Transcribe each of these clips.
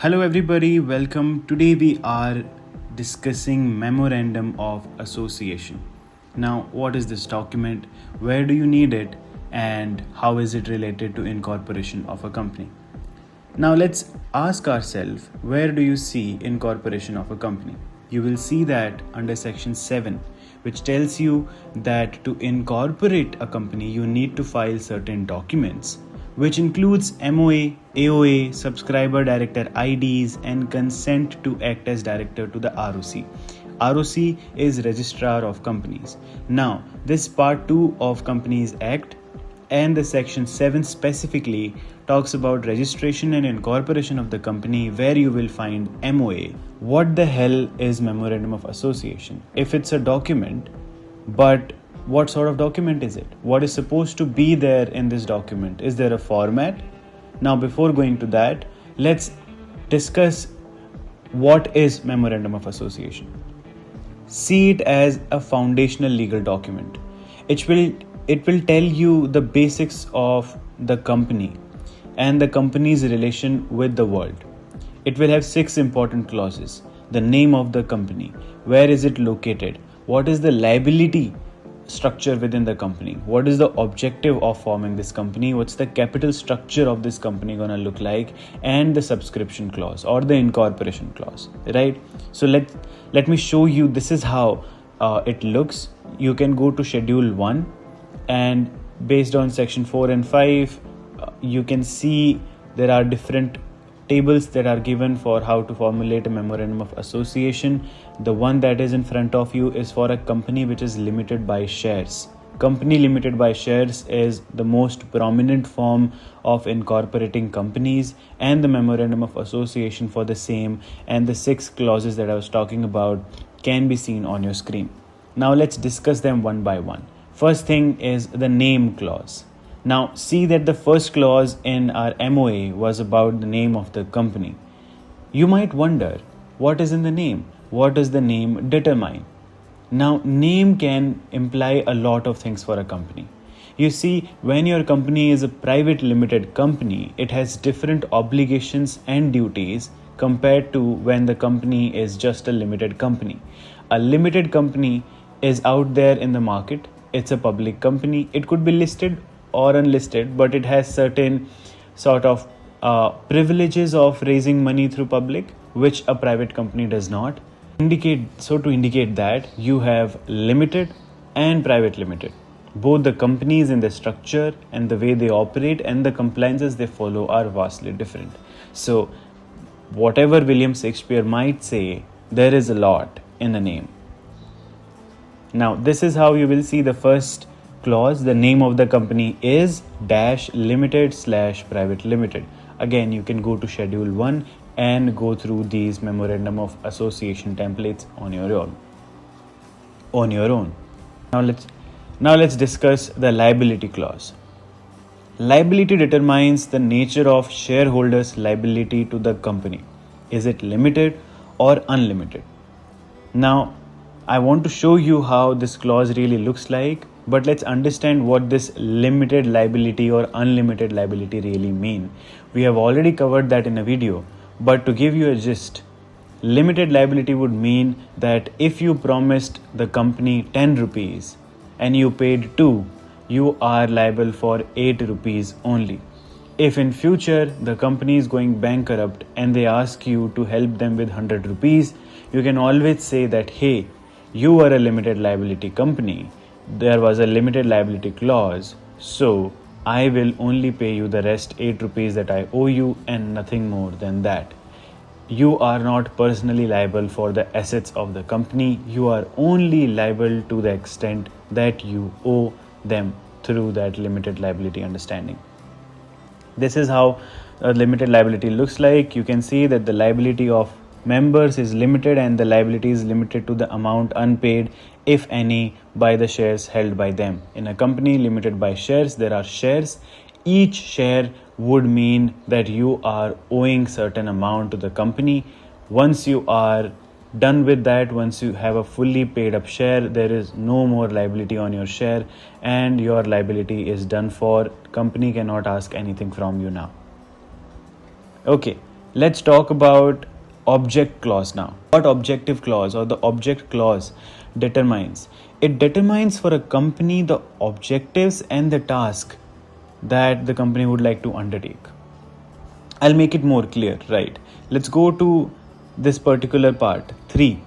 Hello, everybody. Welcome. Today we are discussing Memorandum of Association. Now, what is this document? Where do you need it? And how is it related to incorporation of a company? Now, let's ask ourselves, where do you see incorporation of a company? You will see that under section 7, which tells you that to incorporate a company, you need to file certain documents, which includes MOA, AOA, subscriber director IDs, and consent to act as director to the ROC. ROC is Registrar of Companies. Now, this part 2 of Companies Act and the section 7 specifically talks about registration and incorporation of the company, where you will find MOA. What the hell is Memorandum of Association? If it's a document, but what sort of document is it? What is supposed to be there in this document? Is there a format? Now, before going to that, let's discuss what is Memorandum of Association. See it as a foundational legal document. It will tell you the basics of the company and the company's relation with the world. It will have 6 important clauses. The name of the company, where is it located, what is the liability structure within the company, what is the objective of forming this company, what's the capital structure of this company gonna look like, and the subscription clause or the incorporation clause, right? So let me show you. This is how it looks. You can go to schedule 1, and based on section 4 and 5, you can see there are different tables that are given for how to formulate a memorandum of association. The one that is in front of you is for a company which is limited by shares. Company limited by shares is the most prominent form of incorporating companies, and the memorandum of association for the same, and the 6 clauses that I was talking about can be seen on your screen. Now let's discuss them one by one. First thing is the name clause. Now see that the first clause in our MOA was about the name of the company. You might wonder, what is in the name? What does the name determine? Now, name can imply a lot of things for a company. You see, when your company is a private limited company, it has different obligations and duties compared to when the company is just a limited company. A limited company is out there in the market. It's a public company. It could be listed or unlisted, but it has certain sort of privileges of raising money through public, which a private company does not. To indicate that you have limited and private limited. Both the companies in the structure and the way they operate and the compliances they follow are vastly different. So whatever William Shakespeare might say, there is a lot in the name. Now, this is how you will see the first clause. The name of the company is -limited/private limited. Again, you can go to schedule 1 and go through these memorandum of association templates on your own. Now let's discuss the liability clause. Liability determines the nature of shareholders' liability to the company. Is it limited or unlimited? Now, I want to show you how this clause really looks like, but let's understand what this limited liability or unlimited liability really mean. We have already covered that in a video, but to give you a gist, limited liability would mean that if you promised the company 10 rupees and you paid 2, you are liable for 8 rupees only. If in future the company is going bankrupt and they ask you to help them with 100 rupees, you can always say that, hey, you are a limited liability company. There was a limited liability clause, so I will only pay you the rest 8 rupees that I owe you and nothing more than that. You are not personally liable for the assets of the company. You are only liable to the extent that you owe them through that limited liability understanding. This is how a limited liability looks like. You can see that the liability of members is limited, and the liability is limited to the amount unpaid, if any, by the shares held by them. In a company limited by shares, there are shares. Each share would mean that you are owing certain amount to the company. Once you are done with that, once you have a fully paid up share, there is no more liability on your share, and your liability is done for. Company cannot ask anything from you now. Okay, Let's talk about object clause now. What objective clause or the object clause determines? It determines for a company the objectives and the task that the company would like to undertake. I'll make it more clear, right? Let's go to this particular part. 3.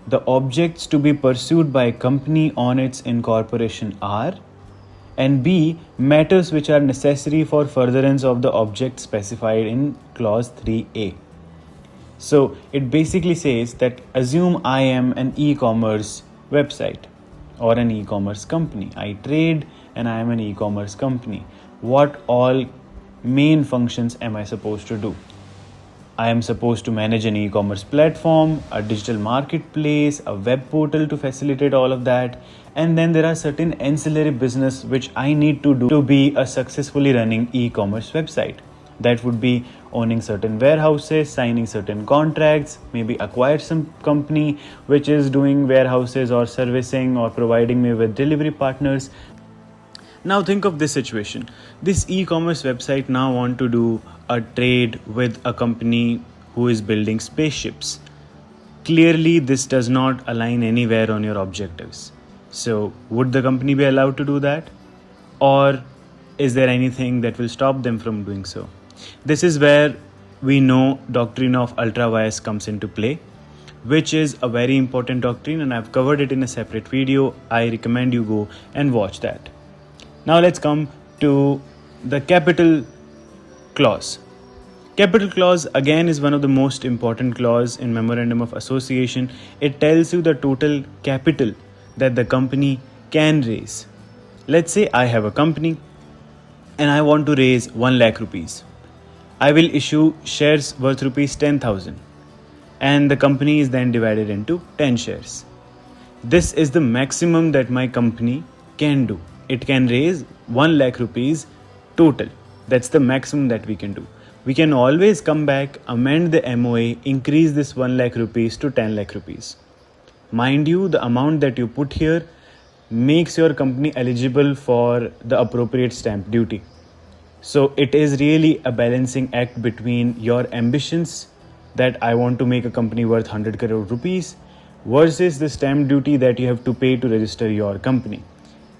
The objects to be pursued by a company on its incorporation are, and B, matters which are necessary for furtherance of the object specified in clause 3A. So it basically says that assume I am an e-commerce website or an e-commerce company. I trade and I am an e-commerce company. What all main functions am I supposed to do? I am supposed to manage an e-commerce platform, a digital marketplace, a web portal to facilitate all of that. And then there are certain ancillary business which I need to do to be a successfully running e-commerce website. That would be owning certain warehouses, signing certain contracts, maybe acquire some company which is doing warehouses or servicing or providing me with delivery partners. Now think of this situation. This e-commerce website now want to do a trade with a company who is building spaceships. Clearly, this does not align anywhere on your objectives. So, would the company be allowed to do that? Or is there anything that will stop them from doing so? This is where we know doctrine of ultra vires comes into play, which is a very important doctrine, and I've covered it in a separate video. I recommend you go and watch that. Now let's come to the capital clause. Capital clause again is one of the most important clause in Memorandum of Association. It tells you the total capital that the company can raise. Let's say I have a company and I want to raise 1 lakh rupees. I will issue shares worth rupees 10,000 and the company is then divided into 10 shares. This is the maximum that my company can do. It can raise 1 lakh rupees total. That's the maximum that we can do. We can always come back, amend the MOA, increase this 1 lakh rupees to 10 lakh rupees. Mind you, the amount that you put here makes your company eligible for the appropriate stamp duty. So it is really a balancing act between your ambitions that I want to make a company worth 100 crore rupees versus the stamp duty that you have to pay to register your company.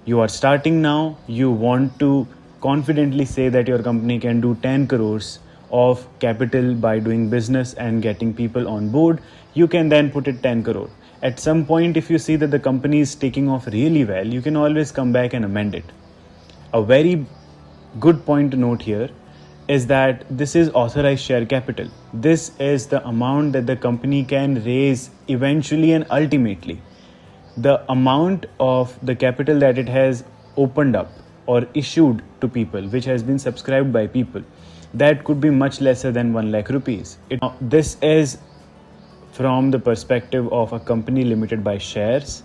You are starting now, you want to confidently say that your company can do 10 crores of capital by doing business and getting people on board. You can then put it 10 crore. At some point, if you see that the company is taking off really well, you can always come back and amend it. A very good point to note here is that this is authorized share capital. This is the amount that the company can raise eventually and ultimately. The amount of the capital that it has opened up or issued to people, which has been subscribed by people, that could be much lesser than 1 lakh rupees. This is from the perspective of a company limited by shares.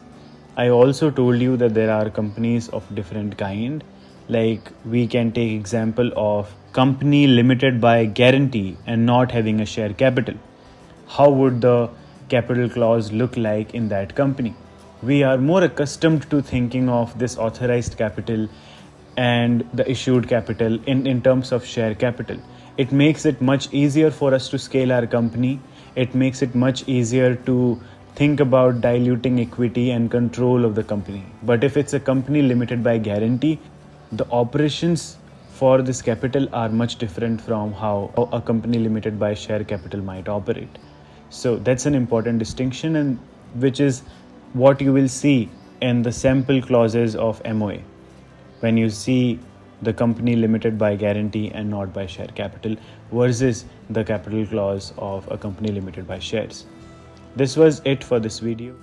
I also told you that there are companies of different kind. Like we can take example of company limited by guarantee and not having a share capital. How would the capital clause look like in that company? We are more accustomed to thinking of this authorized capital and the issued capital in terms of share capital. It makes it much easier for us to scale our company. It makes it much easier to think about diluting equity and control of the company. But if it's a company limited by guarantee, the operations for this capital are much different from how a company limited by share capital might operate. So that's an important distinction, and which is what you will see in the sample clauses of MOA. When you see the company limited by guarantee and not by share capital versus the capital clause of a company limited by shares. This was it for this video.